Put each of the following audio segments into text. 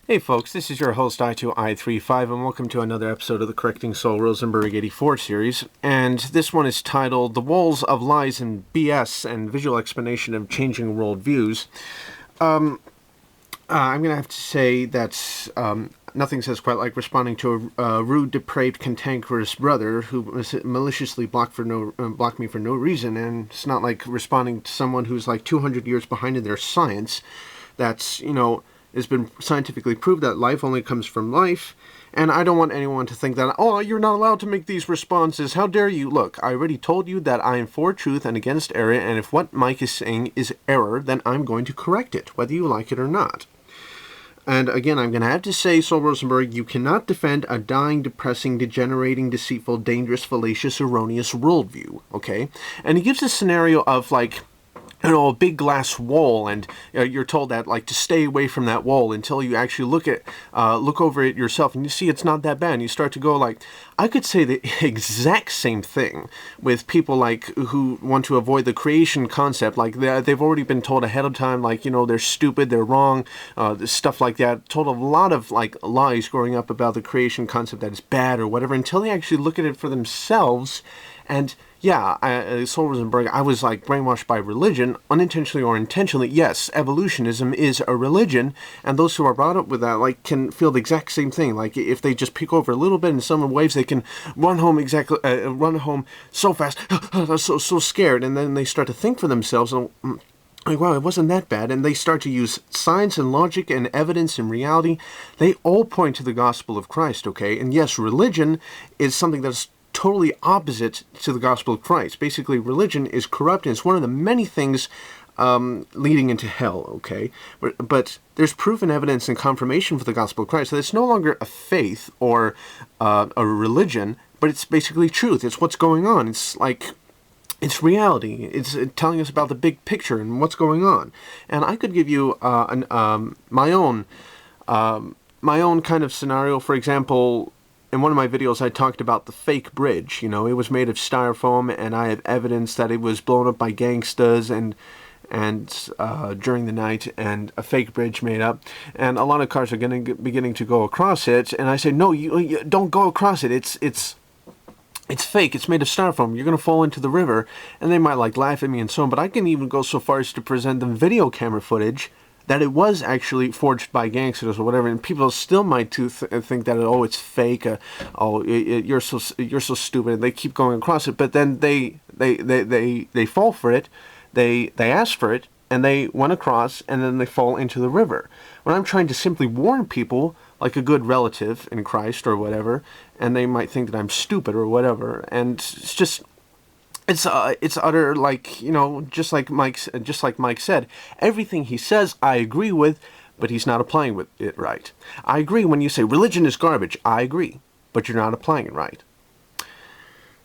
Hey folks, this is your host I2I35 and welcome to another episode of the Correcting SolRosenberg84 series. And this one is titled The Walls of Lies and BS and Visual Explanation of Changing Worldviews. I'm going to have to say that nothing says quite like responding to a rude, depraved, cantankerous brother who maliciously blocked me for no reason, and it's not like responding to someone who's like 200 years behind in their science. That's, it's been scientifically proved that life only comes from life, and I don't want anyone to think that, oh, you're not allowed to make these responses, how dare you? Look, I already told you that I am for truth and against error, and if what Mike is saying is error, then I'm going to correct it, whether you like it or not. And again, I'm going to have to say, Sol Rosenberg, you cannot defend a dying, depressing, degenerating, deceitful, dangerous, fallacious, erroneous worldview, okay? And he gives this scenario of, like, a big glass wall, and you're told that, like, to stay away from that wall until you actually look over it yourself, and you see it's not that bad, and you start to go, like, I could say the exact same thing with people, like, who want to avoid the creation concept. Like, they've already been told ahead of time, like, they're stupid, they're wrong, stuff like that. Told a lot of, like, lies growing up about the creation concept that is bad or whatever, until they actually look at it for themselves. And yeah, Sol Rosenberg, I was, like, brainwashed by religion, unintentionally or intentionally. Yes, evolutionism is a religion, and those who are brought up with that, like, can feel the exact same thing. Like, if they just peek over a little bit in some waves, they can run home so fast, so scared, and then they start to think for themselves, and like, wow, it wasn't that bad, and they start to use science and logic and evidence and reality. They all point to the gospel of Christ, okay? And yes, religion is something that's totally opposite to the gospel of Christ. Basically, religion is corrupt, and it's one of the many things leading into hell, okay? But there's proof and evidence and confirmation for the gospel of Christ that it's no longer a faith or a religion, but it's basically truth. It's what's going on. It's like, it's reality. It's telling us about the big picture and what's going on. And I could give you my own kind of scenario. For example, in one of my videos, I talked about the fake bridge. It was made of styrofoam, and I have evidence that it was blown up by gangsters and during the night, and a fake bridge made up. And a lot of cars are beginning to go across it. And I say, no, you don't go across it. It's fake. It's made of styrofoam. You're going to fall into the river. And they might, like, laugh at me and so on. But I can even go so far as to present them video camera footage that it was actually forged by gangsters or whatever, and people still might think that, oh, it's fake, you're so stupid, and they keep going across it. But then they fall for it, they ask for it, and they went across, and then they fall into the river. When I'm trying to simply warn people, like a good relative in Christ or whatever, and they might think that I'm stupid or whatever, and it's just, it's utter, like, just like Mike said, everything he says I agree with, but he's not applying it right. I agree when you say religion is garbage. I agree, but you're not applying it right.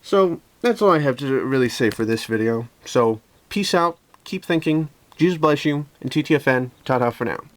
So that's all I have to really say for this video. So peace out, keep thinking, Jesus bless you, and TTFN, ta-ta for now.